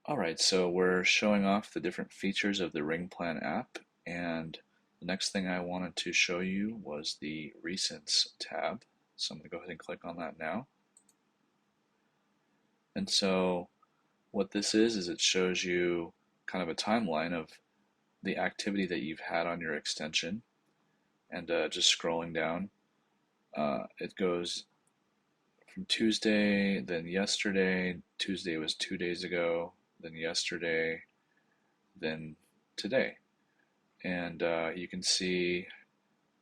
Alright, so we're showing off the different features of the RingPlan app, and the next thing I wanted to show you was the Recents tab. So I'm going to go ahead and click on that now. And so what this is it shows you kind of a timeline of the activity that you've had on your extension. And just scrolling down, it goes from Tuesday, then yesterday, Tuesday was 2 days ago, then yesterday, then today. And you can see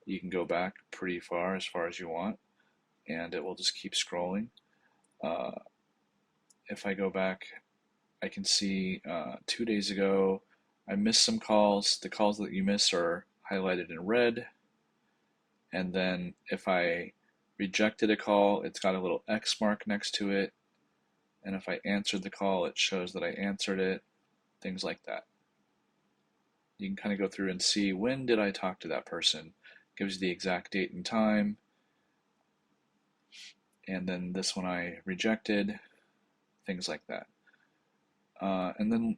you can go back pretty far as you want, and it will just keep scrolling. Uh, if I go back, I can see 2 days ago I missed some calls. The calls that you miss are highlighted in red, and then if I rejected a call, it's got a little X mark next to it, and if I answered the call, it shows that I answered it, things like that. You can kind of go through and see when did I talk to that person. Gives you the exact date and time. And then this one I rejected, things like that. And then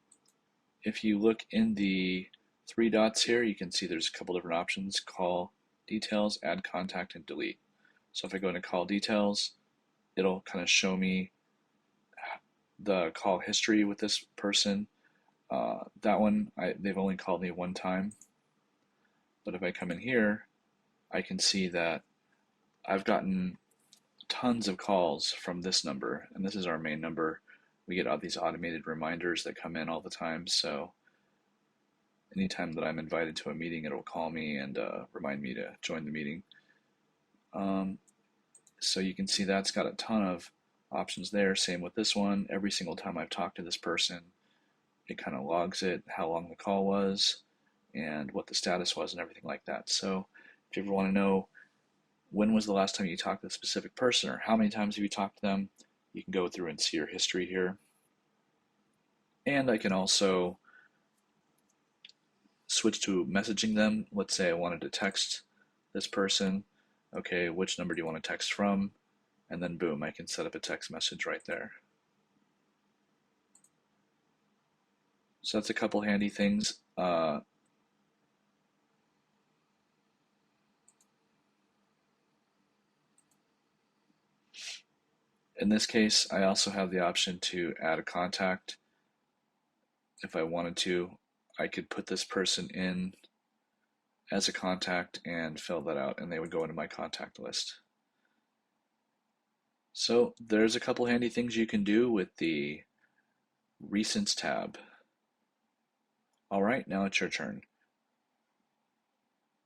if you look in the three dots here, you can see there's a couple different options: call details, add contact, and delete. So if I go into call details, it'll kind of show me the call history with this person. That one, they've only called me one time. But if I come in here, I can see that I've gotten tons of calls from this number, and this is our main number. We get all these automated reminders that come in all the time, so anytime that I'm invited to a meeting, it'll call me and remind me to join the meeting. So you can see that's got a ton of options there. Same with this one. Every single time I've talked to this person, it kind of logs it, how long the call was, and what the status was, and everything like that. So if you ever want to know when was the last time you talked to a specific person, or how many times have you talked to them, you can go through and see your history here. And I can also switch to messaging them. Let's say I wanted to text this person. Okay, which number do you want to text from? And then boom, I can set up a text message right there. So that's a couple handy things. In this case, I also have the option to add a contact. If I wanted to, I could put this person in as a contact and fill that out, and they would go into my contact list. So there's a couple handy things you can do with the Recents tab. All right, now it's your turn.